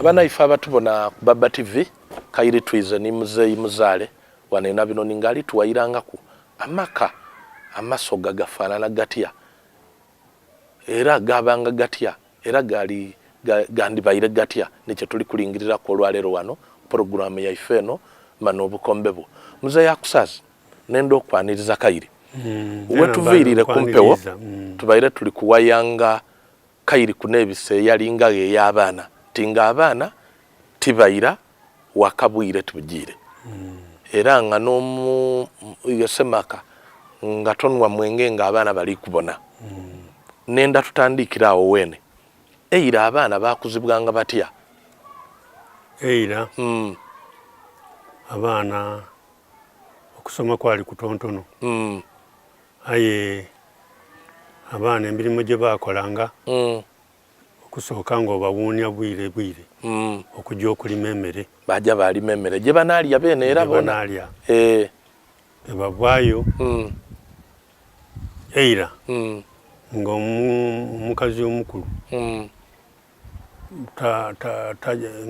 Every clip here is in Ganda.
abana ifa abatubona ku Baba TV Kairi Twize ni muzeyi muzaale wanena bino ningali tuwayiranga ku amaka amasoga gafaanana gatya era gabanga gatya era gali gandi bayire gatya nikyo tuli kulingirira ko lwalero wano program ya ifeno mano bukombebu muzeyi akusazi nendo okwaniriza Kairi wetuvirire kumpewo tubaire tuli kuwayanga Kairi kunebise yalinga ye y'abaana tinga abaana tibaira wakabwire tubugire era nga nomu yosemaka nga tonwa mwenge nga abaana bali kubona nenda tutandikirawo wene eira abaana bakuzibwanga batya eira abaana okusoma kwali kutontono aye abaana emirimu gye bakolanga okusooka nga obawuunya bwire okujja okulima emmere bajja balima emmere gye banaalya bene era bona ebavaayo eira nga omukazi omukulu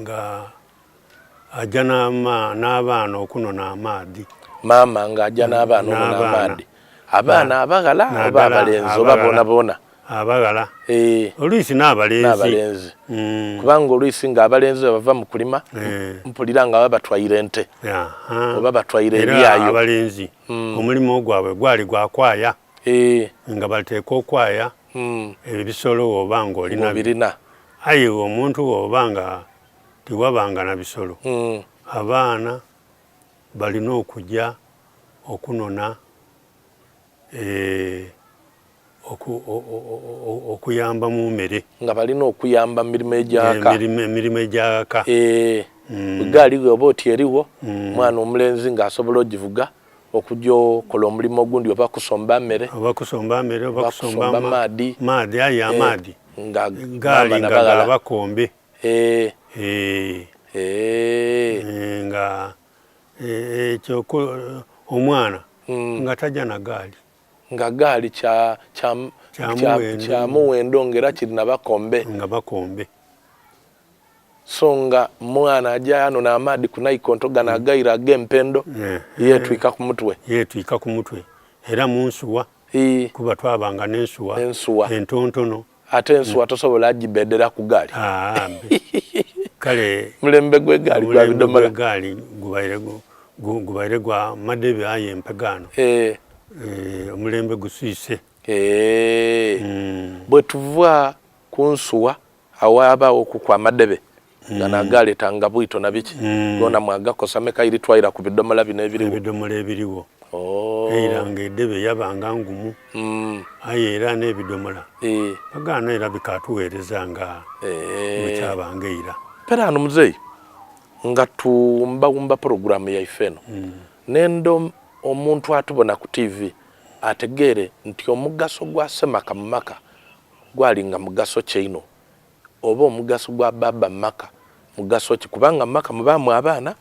nga ajja n'abaana okunona amaadi maama nga ajja n'abaana okunona amaadi abaana abagala oba abalenzi oba boona abagala oluisi n'abalenzi kubanga oluisi nga abalenzi bava mu kulima mpulira nga babatwayira ente oba batwayira ebyayo abalenzi omulimu ogwabwe gwali gwakwaya nga bateeka okwaya ebisolo oba nga olina aye omuntu oba nga tiwabanga na bisolo abaana balina okujja okunona okuyamba mu mmere nga balina okuyamba emirimu egyaka egaali oba oti eriwo mwana omulenzi ng'asobola ogivuga okujja okola omulimu ogundi oba kusomba mmere oba kusomba maadi aye amaadi nga gaali nga bakombe nga ekyo omwana nga tajja na gaali nga gaali kyamuwendo ngera kiri na bakombe so nga mwana ajja ano n'amaadi ku naikonto gano agayira ag'empendo yeetwika ku mutwe era mu nsuwa kuba twabanga n'ensuwa entontono ate ensuwa tosobola agibedera ku gaali kale mulembe gw'egaali gwa bidomola gubaire gwa madebe aye empegano omulembe gusiise bwe tuva ku nsuwa awabaawo okukwa amadebe gana agaaletanga bwito na biki gona mwagakosame Kairi twayira ku bidomola bino ebiriwo era nga edebe yabanga ngumu aye era n'ebidomola bagaana era bikatuweereza nga bwekyabanga era pera ano muzeyi nga tumbawumba programu yaife eno nendo omuntu atubona ku TV ategeere nti omugaso gwa Semaka mu maka gwali nga mugaso kyeino oba omugaso gwa baba maka mugaso ki kubanga maka mubaamu abaana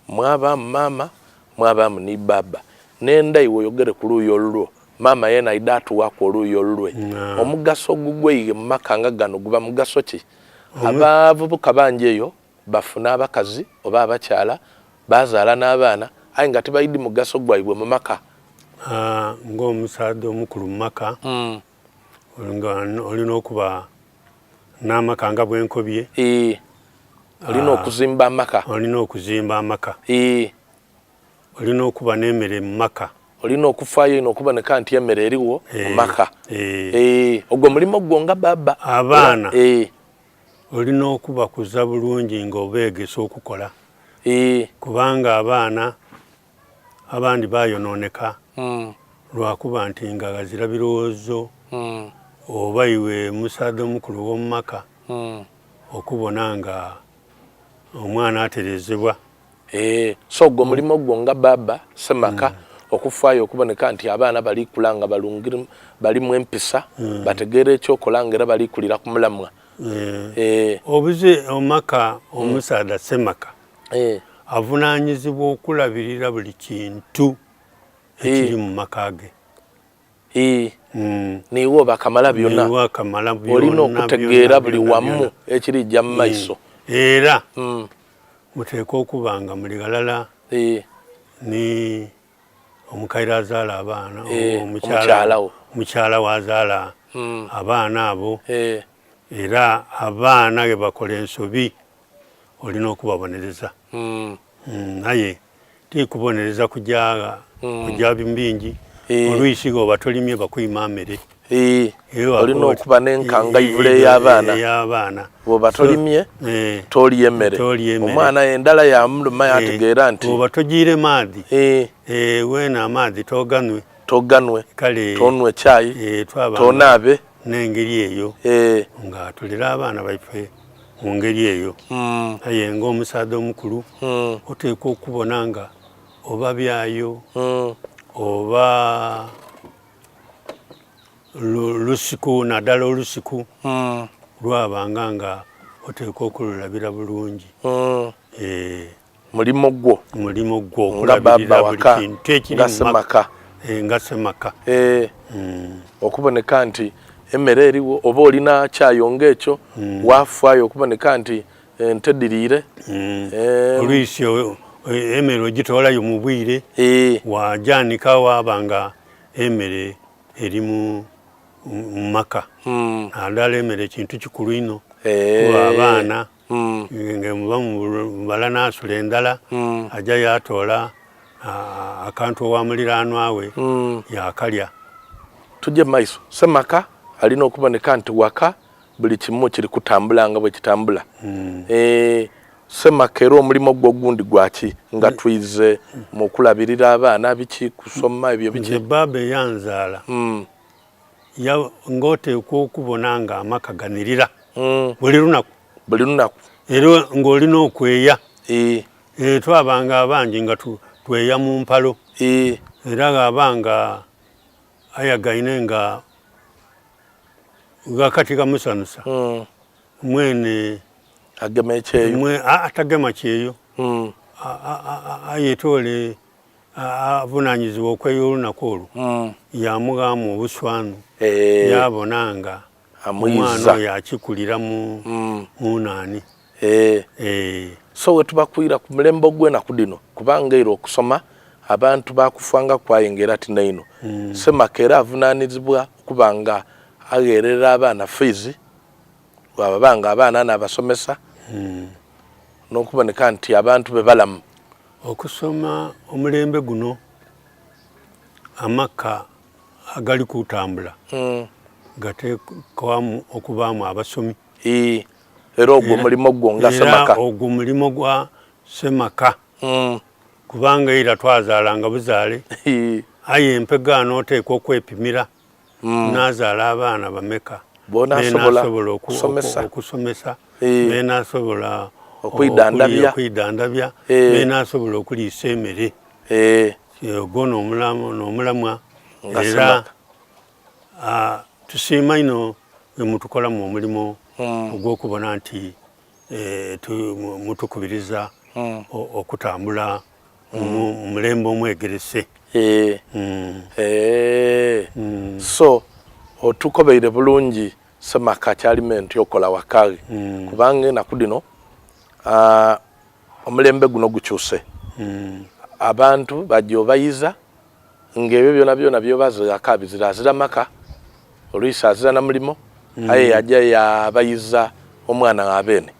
mwabaamu maama mwabaamu ni baba nenda iwe oyogere ku luuyi olulwo maama yena idatuwako oluuyi olulwe omugaso gugweye mu maka nga gano guba mugaso ki abavubuka bangi eyo bafuna abakazi oba abakyala bazaala n'abaana aye nga tebayidi mugaso gwaibwe mu maka ng'omusaadde omukulu mu maka olina okuba n'amaka nga bwenkobye olina okuzimba amaka olina okuba n'emmere mu maka olina okufaayo ino okuboneka nti emmere eriwo mu maka ogwo mulimu gwo nga baba abaana olina okubakuza bulungi nga obeegesa okukola kubanga abaana abandi bayonooneka lwakuba nti nga gazira birowoozo oba iwe musaadde omukulu w'omu maka okubona nga omwana aterezebwa so ogwo mulimu gwo nga baba Semaka okufaayo okuboneka nti abaana bali kulanga balungiru balimu empisa bategeera ekyokola nga era bali kulira ku mulamwa obuze omaka omusaada Semaka avunaanyizibwa okulabirira buli kintu ekiri mu maka ge niwo bakamala byonna olina okutegeera buli wamu ekirijja mu maiso era muteeka okuba nga muli galala ni omukaire azaala abaana omukyala wazaala abaana abo era abaana ge bakola ensobi olina okubabonereza naye tikubonereza kujja bingi oluyisi oba tolimye bakuyima mmere olina okuba n'enkanga ivule y'abaana bw'oba tolimye tolya emmere omwana endala yamuluma yategeera nti oba togiire maadhi weena amaadhi toganwe kale tonwe caayi tonaabe n'engeri eyo nga tulira abaana baife mu ngeri eyo aye ng'omusaadde omukulu oteekwa okubona nga oba byayo oba lusiku naddala olusiku lwabanga nga oteekwa okululabira bulungi mulimo gwo okulabirira buli kintu ekiri nga semaka okuboneka nti emmere eriwo oba olina kyayonga ekyo wafaayo okuboneka nti ente diriire oluyisi emmere ogitoolayo mu bwire wajanika waba nga emmere eri mu maka naddala emmere ekintu kikulu ino abaana ngemuba mubala nasula endala ajja yatoola akantu owamuliraanwa we yakalya tujje mumaiso semaka alina okuboneka nti waka buli kimu kiri kutambula nga bwe kitambula semaka era omulimu gwo gundi gwaki nga twize mu kulabirira abaana biki kusoma ebyo biki nze baba eyanzaala ng'oteekwa okubona nga amaka ganirira buli lunaku era ng'olina okweya twabanga abangi nga tweya mu mpalo era abanga ayagaine nga gakati kamusanusa mwene agema ekyeyo atagema kyeyo ayetole avunanyizibwa okweya olunaku olwo yamugamu obuswanu yabona nga omwana oyo akikulira mu naani so wetubakwira ku mulembe ogw'enaku dino kubanga era okusoma abantu bakufanga kwayengera ati naino semaka era avunaanizibwa okuba nga agerera abaana fees wabanga abaana n'abasomesa n'okuboneka nti abantu be balamu okusoma omulembe guno amaka agali kutambula gateekwamu okubaamu abasomi era ogwo mulimo gwo nga semaka ogwo mulimo gwa semaka kubanga era twazaalanga buzaale aye empegaano oteekwa okwepimira nazaala abaana bameka benasobola okusomesa benasobola okwidandabya benasobola okuliisa emmere ogwo n'omulamwa era tusiima ino emutukolamu omulimu ogw'okubona nti mutukubiriza okutambula mu mulembe omwegerese so otukobeire bulungi semaka kyalimenti okola wakage kubanga enaku dino omulembe guno gukyuse abantu bajja obayiza ng'ebyo byona byobaza akabizira azira maka oluyisi azira na mulimo aye yajja yabayiza omwana abeene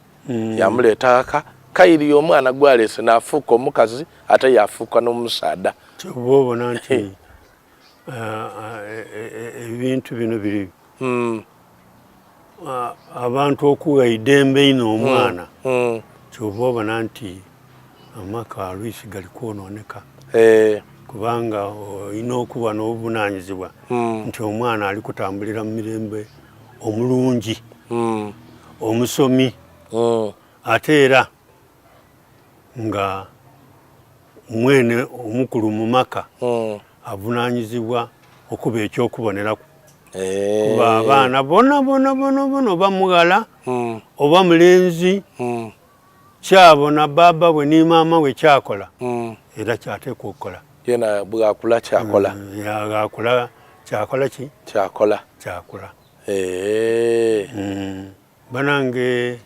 yamuleeta aka kairi omwana gwalese n'afuuka omukazi ate yafuuka n'omusaada oba obona nti ebintu bino biri abantu okuwa idembe ino omwana kyoba obona nti amaka alwisi gali kwonooneka kubanga olina okuba n'obuvunaanyizibwa nti omwana ali kutambulira mu mirembe omulungi omusomi ate era nga mwene omukulu mu maka avunaanyizibwa okuba ekyokuboneraku kuba abaana bona oba mughala oba mulenzi kyabona baba bwe ni maama we kyakola era kyateekwa okukola yena bwakula kyakola yagakula kyakola ki kyakula banange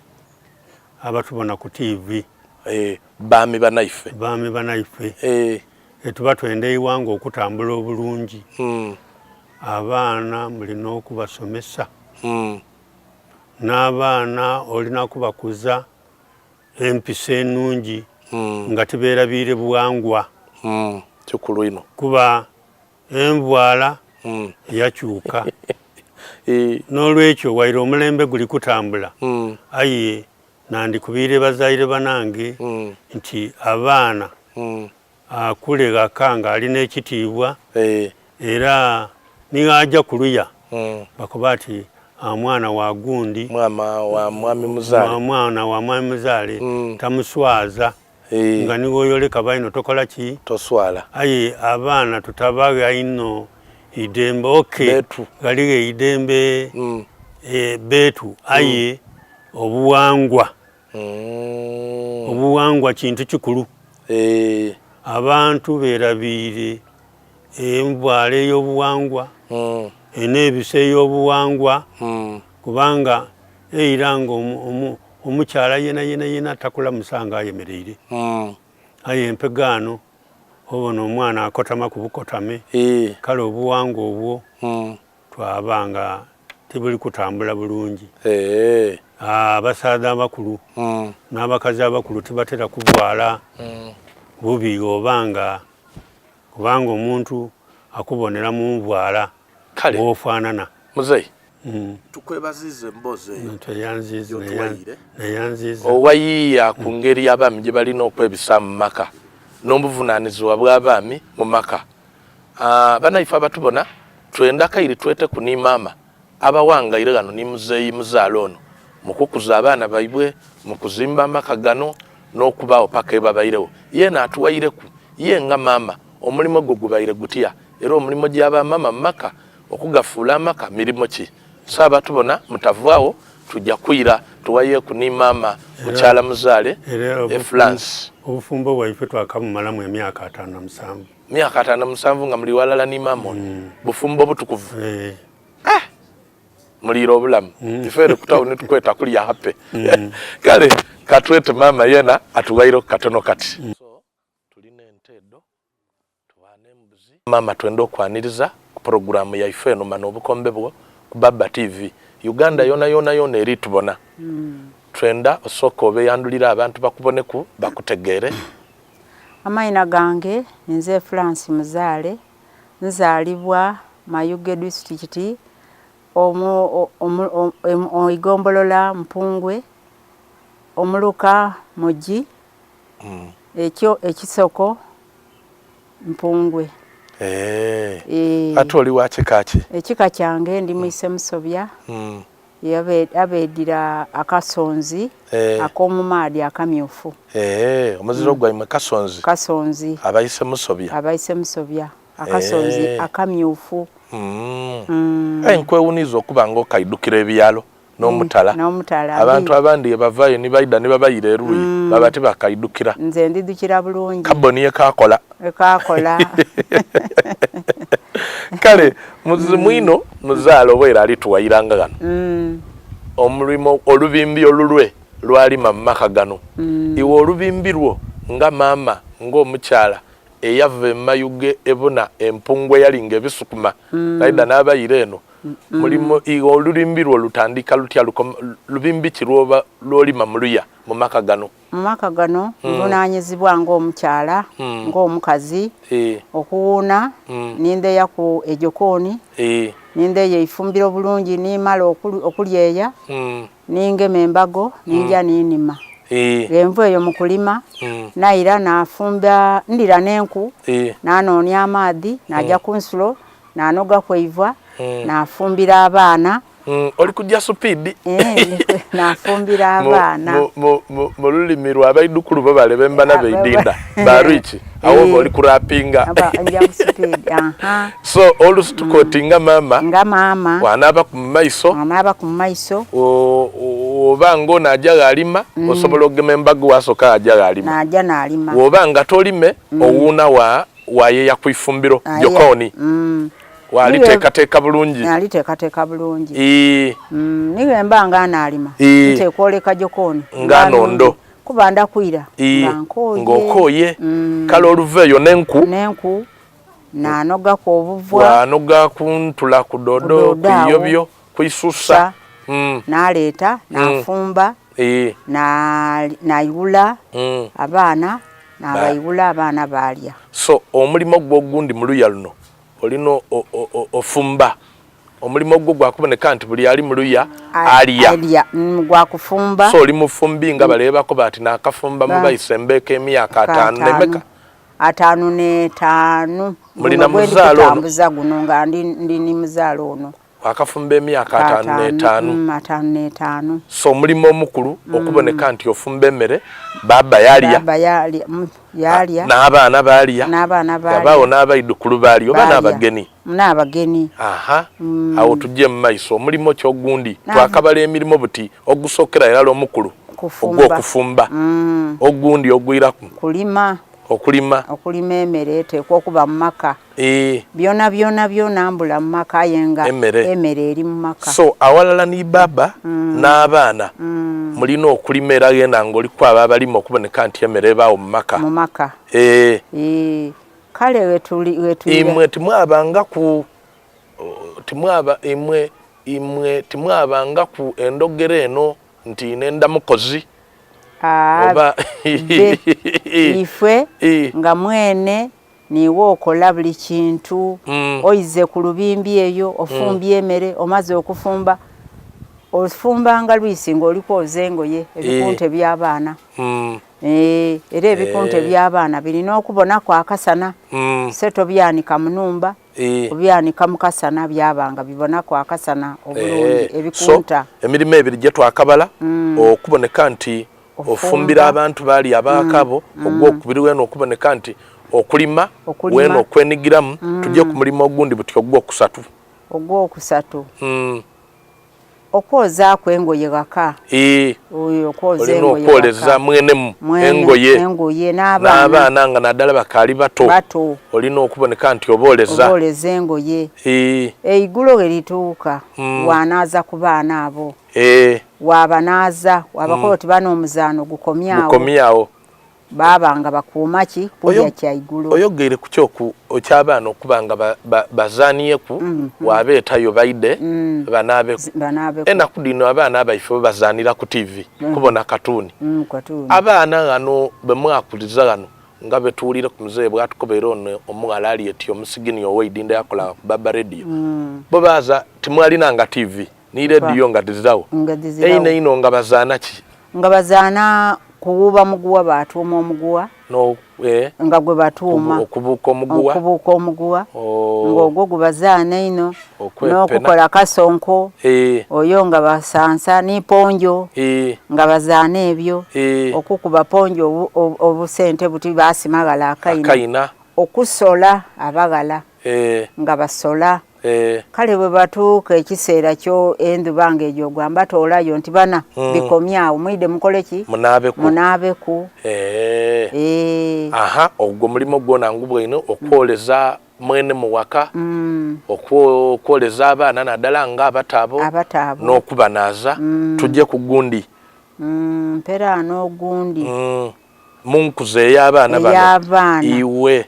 abatubona ku TV baami banaife etuba twenda iwanga okutambula obulungi abaana mulina okubasomesa n'abaana olina kubakuza empisa ennungi nga tebeerabire buwangwa kikulu ino kuba envwala yakyuka n'olwekyo waire omulembe guli kutambula aye nandikubiire bazaire banange nti abaana akule gakanga alina ekitiibwa era nigaja kuluya bakuba ati mwana wa gundi mwana wa mwami muzaale tamuswaza nga niwoyoleka baino tokola ki toswala aye abaana tutabaga ino idembe galige idembe betu aye obuwangwa kintu kikulu abantu beerabire envwala ey'obuwangwa n'ebisa ey'obuwangwa kubanga era nga omukyala yena takulamusa nga ayemereire aye empegaano obona omwana akotama ku bukotame kale obuwangwa obwo twabanga tibuli kutambula bulungi abasaadha abakulu n'abakazi abakulu tibatera kubwala bubi kubanga omuntu akubonera mu nvwala bw'ofaanana muzeyi tukwebazize mboze neyanziza owayiiya ku ngeri abaami gye balina okwebisa mu maka n'obuvunaanyizibwa bw'abaami mu maka banaife abatubona twenda kairi twete ku ni maama abawangaire gano ni muzeeyi muzaala ono mu kukuza abaana baibwe mu kuzimba amaka gano n'okubaawo paka ebabairewo yeena atuwaireku ye nga maama omulimu gwo gubaire gutya era omulimu gy'abamaama mu maka okugafuula amaka mirimu ki saaba tubona mutavaawo tujja kwira tuwayeku ni maama mukyala muzaale France obufumbo bwaife twakamumalamu emyaka 57 myaka 57 nga muli walala ni maama ono bufumbo butukuvu mulira obulamu ifere kutawuni tukweta kulya hape kale katwete maama yena atuwaire katono kati tulina entedo tuwane embuzi maama twenda okwaniriza ku programu ya ifeno mano obukombe bwo ku Baba TV Uganda yona eri tubona twenda osoko obeyandulira abantu bakuboneku bakutegere amayina gange nze France muzaale nzaalibwa Mayuge district Igombolola Mpungwe omuluka Muji ekyo ekisoko Mpungwe ate oli wa kika ki ekika kyange ndi Mwise Musobya yabeedira akasonzi ak'omumaadi akamyufu omuziro gwaimwe kasonzi abayise Musobya akasonzi akamyufu nkwewuniza okuba nga okaidukira ebyalo n'omutala abantu abandi bavaayo ni baida ne babayira eruyi baba tebakaidukira nze ndidukira bulungi kaboni ekakola kale mwino muzaalo bwera ali tuwayiranga gano omulimo olubimbi olulwe lwalima mu maka gano iwe olubimbi lwo nga maama ng'omukyala eyava emayuge ebona empungwe yalinga ebisukuma naida n'abayira eno mulimo olubimbi lwo lutandika lutya lubimbi ki lwolima muluya mu maka gano lunaanyizibwa ng'omukyala ng'omukazi okuwuuna nindeya ku ejokooni nindeya eifumbiro bulungi nimala okulyeya ningema embago ninja ninima envu eyo mu kulima naira nafumba ndira n'enku nanoonya amaadi najja ku nsulo nanoga kweiva nafumbira abaana oli kujja supidi nafumbira abaana mu lulimi lwa abaidukulu bo balebe mbana beidinda bariki awo oli kurapinga so olusi tukotinga maama wanaba ku maiso obanga onajja galima osobola ogema embago wasoka ajja galima obanga tolime owuuna wayeya ku ifumbiro jokoni waliteekateeka bulungi aliteekateeka bulungi niwe mba nga anaalima nteekwoleka jokoni nganondo kuba ndakwira ng'okooye kale oluveeyo n'enku n'anoga ku obuvwa anoga ku ntula ku dodo ku iyobyo ku isusa n'aleeta n'afumba n'ayiwula abaana n'abayiwula abaana baalya. So omulimo gwo ogundi mu luya luno olina ofumba omulimo gwo gwakuboneka nti buli ali mu luya alya gwakufumba. So oli mufumbi nga baleebako bati n'akafumba mubayisa embeeka emyaka 5 n'emeka 5 n'etaano. Mulina muzaalo ono guno nga ndi ni muzaalo ono akafumba emyaka 5 n'etaano. So omulimo omukulu okuboneka nti ofumba emmere baba yalya n'abaana baalya abaawo n'abaidukulu baalya oba n'abagenyi. Awo tujje mu maaso omulimo kyogundi twakabala emirimu buti ogusookera ddala omukulu ogw'okufumba ogundi ogwiraku okulima emmere eteekwa okuba mu maka byonna mbula mu maka yenga emmere eri mu maka. So awalala ni baba n'abaana mulina okulima era genda ng'oliku abo abalima okuboneka nti emmere ebaawo mu maka. Kale wetuli imwe timwabanga ku timwabanga ku endogere eno nti nenda mukozi oba ifwe nga mwene niwe okola buli kintu oyize ku lubimbi eyo ofumbye emmere omaze okufumba ofumbanga lwisi ng'olikwoza engoye ebikunte by'abaana era ebikunte by'abaana birina okubonako akasana seto byanika munumba obyanika mukasana byabanga bibonako akasana obulungi ebikunta. Emirimu ebiri gye twakabala okuboneka nti ofumbira abantu baali abaakabo ogwokubiri weno okuboneka nti okulima weno okwenigiramu tujje ku mulimu ogundi buti ogwokusatu okwozaako engoye waka olina okwoleza mwenemu engoye n'abaana nga naddala bakaali bato olina okuboneka nti obooleza engoye eiggulo we lituuka wanaaza ku baana abo wabanaaza wabakola oti bano omuzaano gukomyawo babanga bakuuma ki kulya kyaiggulo. Oyogeire ku kyoku okyabaana okuba nga bazaaniyeku wabeetayo baide banaabeku enaku dino abaana abaife bazaanira ku TV kubona katuuni abaana gano bemwakuliza gano nga betuulire ku muzee bwatukobeera ono omuwala ali eti omusigini oweidinda yakola ku Baba Radio bo baaza timwalinanga TV ni radio nga dizirawo eino nga bazaana ki nga bazaana kuwuba muguwa batuuma omuguwa nga gwe batuuma okubuuka omuguwa ng'ogwo gubazaana ino n'okukola kasonko oyo nga basansa n'iponjo nga bazaana ebyo okukuba ponjo obusente buti basimagala akaina okusola abagala nga basola. Kale bwe batuuka ekiseera kyo enduba ng'egyo gwamba toolayo nti bana bikomyawo mwide mukole ki munaabeku. Ogwo mulimo gwona ngubwino okwoleza mwene mu waka okwoleza abaana naddala nga abatabo n'okubanaaza tujje ku gundi mpera n'ogundi munkuze ey'abaana bano iwe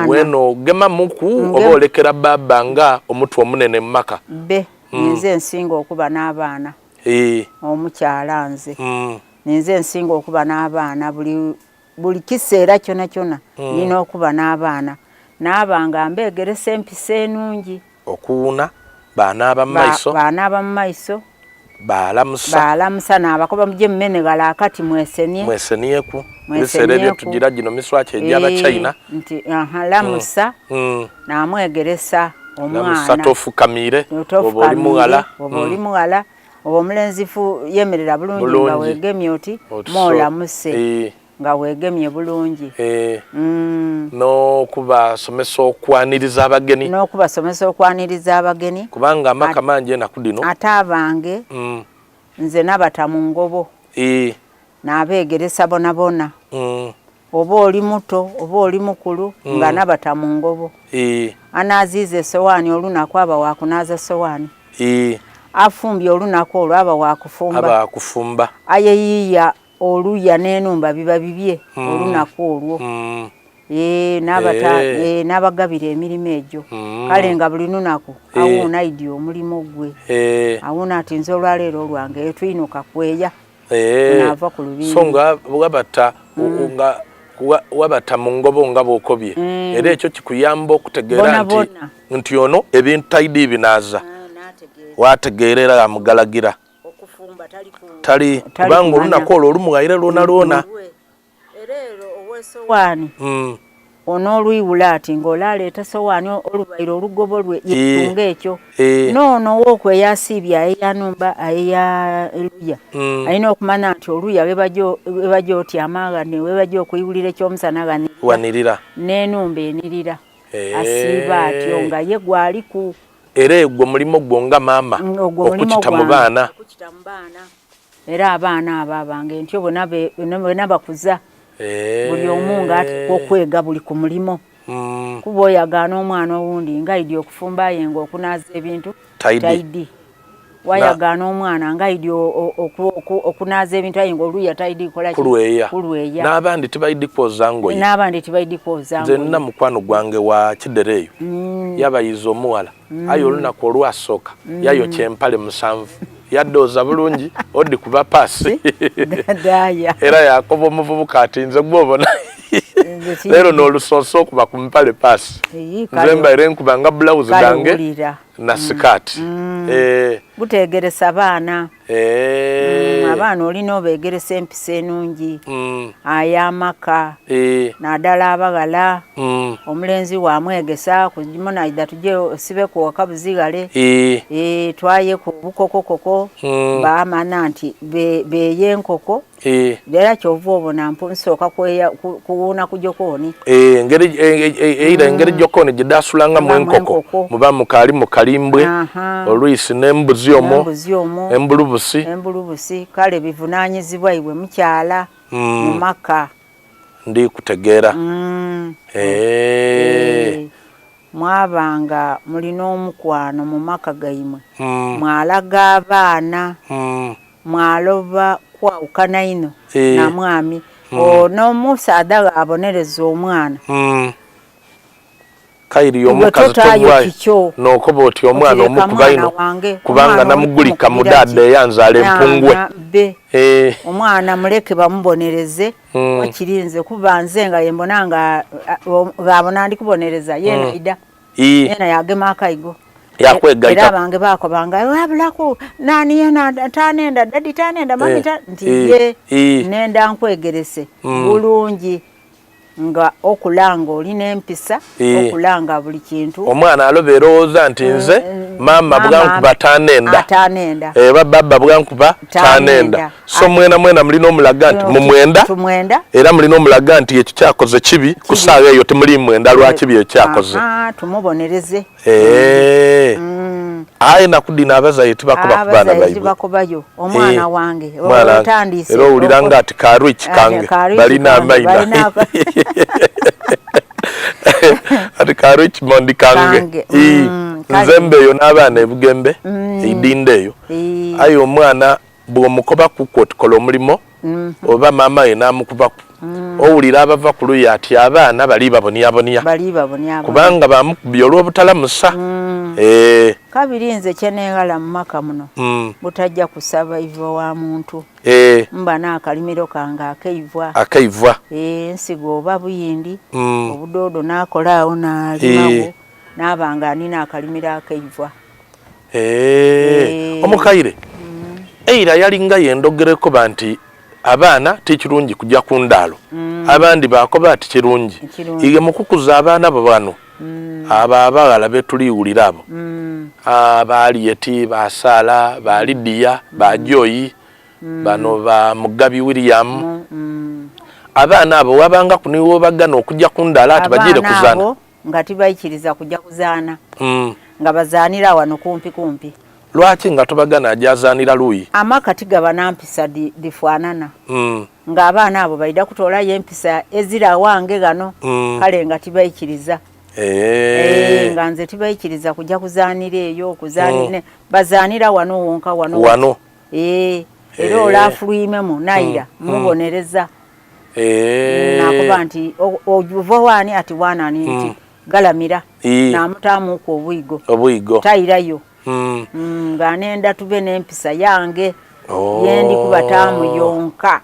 weno gema muku oba olekera baba nga omutwe omunene mu maka nze nsinga okuba n'abaana omukyala nze nze nsinga okuba n'abaana buli kiseera kyona nina okuba n'abaana n'abanga mbeegeresa empisa enungi okuwuna baanaaba mu maiso baalamusa n'abakoba mujje mmenegala akati mwesenyeku biseera ebyo tugira gino miswaki egy'abachina nti lamusa n'amwegeresa omwana tofukamire oba oli muwala oba omulenzi yemerera bulungi nga weegemye oti mwolamuse nga weegemye bulungi n'okubasomesa okwaniriza abageni kubanga amaka mangi enaku dino ate abange nze nabata mu ngobo n'abeegeresa bonabona oba oli muto oba oli mukulu nga nabata mu ngobo anaaziiza essowaani olunaku aba waakunaaza essowaani afumbye olunaku olwo aba waakufumba ayeyiiya oluya n'enumba biba bibye olunaku olwo n'abagabira emirimu egyo kale nga buli lunaku awuuna idi omulimu gwe awuuna ati nze olwaleero olwange twinuka kweya naava ku lubiri so nga wabata mu ngobo nga bw'okobye era ekyo kikuyamba okutegeera nti ono ebintu taidi binaaza wategeerera amugalagira tali kubanga olunaku olwo olumuwaire lwona era owesowaani onoolwiwula ati ng'olaaleeta sowaani olubaire olugobo lwe yetunga ekyo noono wookweya asiibye ayeyanumba ayeya eluya alina okumanya nti oluya webajja otyamagane webajja okuyiwulira ekyomusana ganirira n'enumba enirira asiiba atyo nga ye gwaliku era egwo mulimo gwo nga maama okukita mu baana era abaana abo abange ntyo bonna bakuza buli omu ng'ateekwa okwega buli ku mulimo kuba oyagaana omwana owundi ng'aidi okufumba yenga okunaaza ebintu taidi wayagaana omwana ng'aidi okunaaza ebintu ayenga oluya taidi kulweya n'abandi tibaidi kwoza ngoye nze nina mukwano gwange wa Kiddereyo yabayiza omuwala ayo olunaku olwasooka yayokya empale 7 yadooza bulungi odi kuba paasi era yakoba omuvubuka ati nze gwobona leero n'olusoose okuba ku mpale paasi nze mbaire nkuba nga bulawuzi gange na sikaati buteegeresa abaana abaana olina obeegeresa empisa enungi ay'amaka naddala abagala omulenzi wamwegesa kumunayida tujje osibe ku waka buzigale twaye ku bukokokoko baamana nti beeye enkoko era kyova obona nsooka kuwuuna ku jokoni engeri jokoni gyedaasulangamu enkoko muba mukaali mu kalimbwe olwisi n'embuzi omwo embulubusi kale bivunaanyizibwa iwe mukyala mu maka ndi kutegeera mwabanga mulina omukwano mu maka gaimwe mwalaga abaana mwaloba kwawukana ino na mwami n'omusaada abonereza omwana kairi omukazi tobwayo n'okoba oti omwana omukuba ino kubanga namugulika mudaada eyanzaala empungwe omwana muleke bamubonereze wakirinze kuba nze nga yembona ng'abona ndi kubonereza yenaida yena yagema akaigo era abange bakobanga wabulaku nani yena tanenda dadi tanenda mami nti ye nenda nkwegerese bulungi nga okulanga olina empisa okulanga buli kintu omwana alobe erowooza nti nze maama bwankuba tanenda baba bwankuba tanenda so mwena mulina omulaga nti mumwenda era mulina omulaga nti ekyo kyakoze kibi ku ssaawa eyo temuli mwenda lwakibi ekyo kyakoze tumubonereze aye nakudina abazaire tibakoba ku baana baibwe omwana wange otandise era owulira nga ati karwiki kange balina amaina ati karwiki mondi kange nze mbeeyo n'abaana ebugembe eidinda eyo aye omwana bw'omukoba kuku otikola omulimo oba maama ye n'amukubaku owulira abava ku luya ati abaana bali babonyabonya kubanga bamukubye olw'obutalamusa kabiri nze kyeneegala mu maka muno butajja kusaba iva wa muntu mba n'akalimiro kange akaivwa ensigo oba buyindi obudoodo n'akolaawo n'alimawo n'abanga anina akalimiro akaivwa omukaire eira yalinga yendogereko banti abaana tikirungi kujja ku ndaalo abandi bakoba ati kirungi ige mukukuza abaana bo bano abo abaghala betuliwulira abo abaali yeti basaala ba Lidia ba Joyi bano ba Mugabi William abaana abo wabanga kuniwo bagana okujja ku ndaalo ati bagire kuzaana nga tibayikiriza kujja kuzaana nga bazaanira wano kumpi lwaki nga tobagana ajazaanira luyi amaka tigaba nampisa difaanana ng'abaana abo baida kutoolayo empisa ezira wange gano kale nga tibayikiriza nga nze tibayikiriza kujja kuzaanira eyo okuzaanira bazaanira wano wonka wano era olafulwimemu naira mubonereza nakuba nti ojuva waani ati waanani nti galamira namutaamuuku obwigo tayirayo nga nenda tube n'empisa yange yendi kuba taamu yonka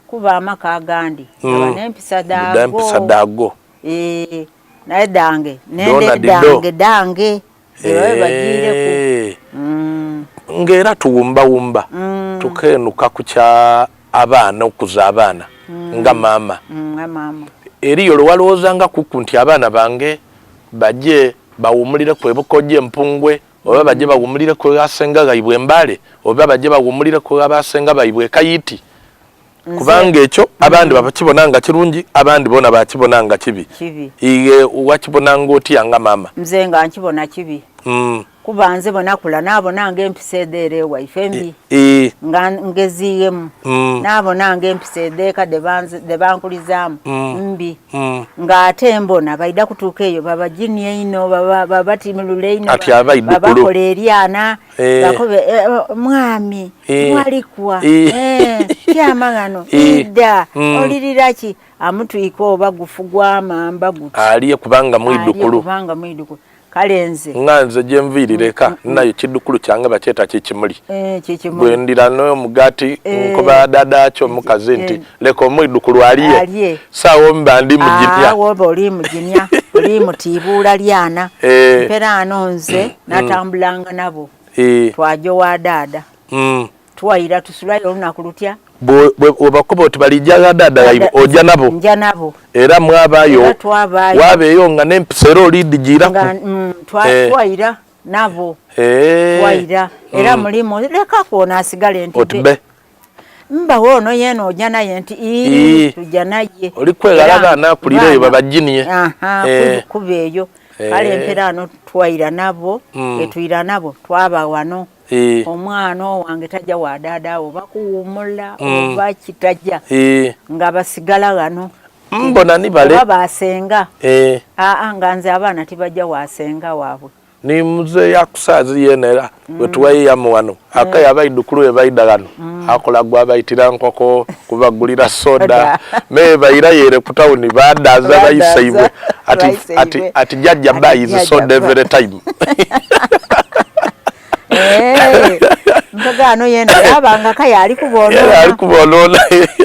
kuba amaka agandi aba n'empisa daago naye dange nende dange ebabe bagireku ng'era tuwumbawumba tukeenuka ku kya abaana okuza abaana nga maama eriyo lwalowooza kuku nti abaana bange bajje bawumulire ku ebukoje empungwe oba bajje bawumulire ku abasenga gaibwe embale oba bajje bawumulire ku abasenga baibwe kayiti kubanga ekyo abandi babakibonanga kirungi abandi bona bakibonanga kibi iye wakibonanga otya nga maama nze nga nkibona kibi kuba nze bonakula naabonanga empisa edeera ewaife embi nga ngeziyemu naabonanga empisa edeeka de bankulizaamu mbi ng'ate mbona baida kutuuka eyo babajinie ino babatimulula ino babakola eryana bakobe mwami mwalikwa kyamagano idda oliriraki amutwika oba gufu gw'amamba guti aliye kubanga mwidukulu kalenze nganze jemvirireka nayo kidukulu kyange bakyeta kikimuli gwendira no mugati nkoba dada kyo mukazi nti leko omwidukulu aliye sawo mbandi mujinya woba oli mujinya oli mutibula lyana mpera nonze natambulanga nabo twajo wa dada twaira tusulayo lunaku lutya obakuba oti balijjaga dada ojja nabo era mwabayo wabeeyo nga n'empisa era olidijiraku twaira nabo twaira era mulimu leka kwona asigale nti otibe mbawo ono yeno ojja naye nti tujja naye oli kwegalaga nakulireyo babajiniye kuba eyo kale empera ano twaira nabo etwira nabo twaba wano omwana wange tajja wa dada oba kuwumula oba kitajja nga basigala wano mbona nibale oba basenga nga nze abaana tibajja wasenga waabwe ni muze yakusaazi yenera wetuwaye yamu wano akaya abaidukulu ebaida gano akola gwa bayitira nkoko kubagulira soda me bayira yere kutawuni badaza bayisaibwe ati jajja bayizi soda every time mpagano yena abanga kaya ali kubonona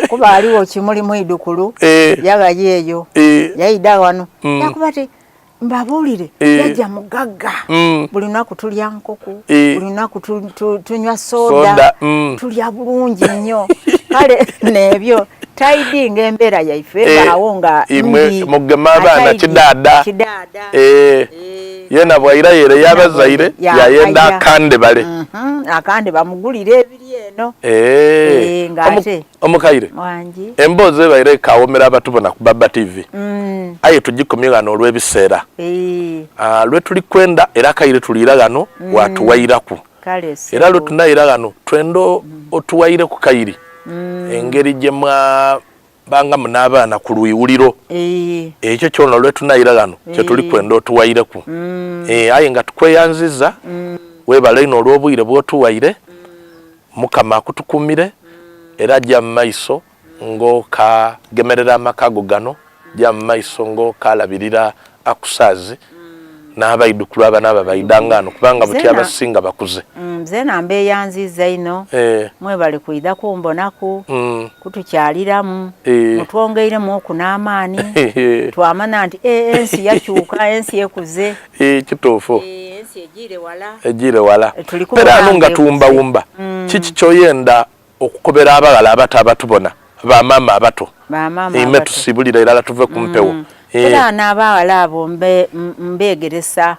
kuba aliwo kimuli mwidukulu yaga yeyo yaida wano yakubati mbabulire yajja mugagga buli naku tulya nkoko buli naku tunywa soda tulya bulungi nnyo kale nebyo taidinga embera yaife bawo nga imwe mugema abana kidada yena bwaira yere yabazaire yayenda akande bale akande bamugulire ebiri eno ngate omukaire wanji emboze baire kawomera abatubona ku Baba TV aye tugikomera no lwebiseera lwe tuli kwenda era kaire tulira gano watuwairaku kale era lwe tunayira gano twendo otuwaire ku kairi engeri jemwa banga munabana ku luyiwuliro ekyo kyono lwe tunayira gano kye tuli kwenda otuwaireku aye nga tukweyanziza webale ino olw'obwire bw'otuwaire mukama akutukumire era jja mu maiso ng'okagemerera amakago gano jja mu maiso ng'okalabirira akusaazi n'abaidukulu aba n'aba baidangano kubanga buti abasinga bakuze nze namba eyanziza ino mwebale kwida kumbonaku kutukyaliramu mutwongeiremu oku n'amaani twamanya nti ensi yakyuka ensi ekuze kituufu ensi egire wala era anu nga tuwumbawumba kiki kyoyenda okukobera abagala abato abatubona bamaama abato ime tusibulira irala tuve kumpewo era n'abawala abo mbegeresa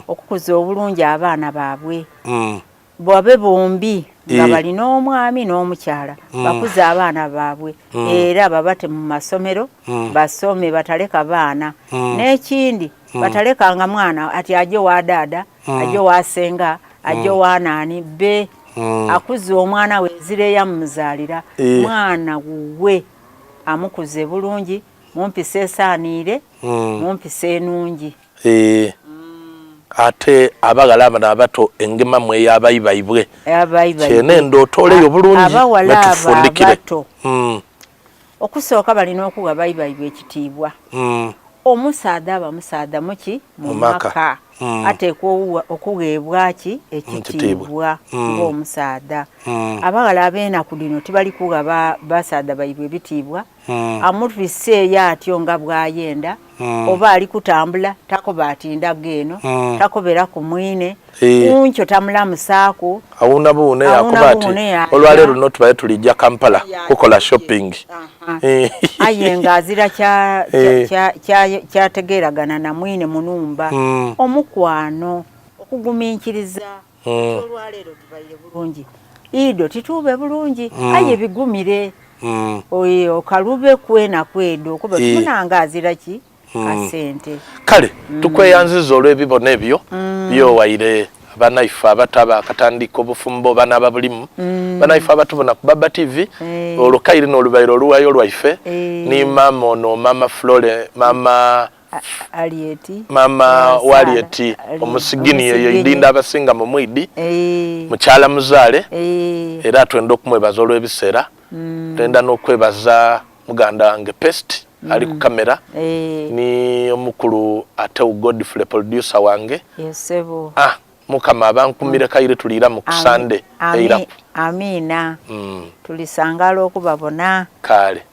okukuza obulungi abaana baabwe bwabe bombi nga balina omwami n'omukyala bakuze abaana baabwe era babate mu masomero basome bataleka baana n'ekindi batalekanga mwana ati aje wa dada aje wasenga ajo wanani be akuze omwana we zire yamuzalira mwana wuwe amukuze bulungi mumpise esaanire mumpise enungi ate abagala abana abato engema mwe yabayibayibwe kyene ndootoleyo bulungi netufundikire okusooka balina okuwa bayibayibwe ekitiibwa omusaadha aba musaadha muki mu maka ateekwa okuweebwa ki ekitiibwa ng'omusaadha abagala ab'ennaku dino tibali kuwa basaadha baibwe ebitiibwa amutwiseeyo atyo nga bw'ayenda oba ali kutambula takoba atindaga eno takobera ku mwine kunkyo tamulamusaako awuna buune yakuba ati olwaleero luno tubaye tulijja Kampala kukola shopping aye ng'azira kyategeeragana na mwine munumba omukwano okugumiikiriza olwaleero tubaire bulungi ido tituube bulungi aye bigumire oyo kalube kwena kwedo okuba tumunangazira ki kasente kale tukweyanziza olw'ebibona ebyo byowaire banaife abataba akatandika obufumbo bana ababulimu banaife abatubona ku Baba TV olwo Kairi n'olubairo oluwayo lwaife ni mama ono mama Flore mama Walieti omusigini eyo idinda abasinga mu mwidi mukyala muzaale era twenda okumwebaza olw'ebiseera twenda n'okwebaza muganda wange Pest ali ku kamera ni omukulu ate Godfrey producer wange yesebo mukama abankumire Kairi tuliira mu kusande era amina tulisangala okubabona kale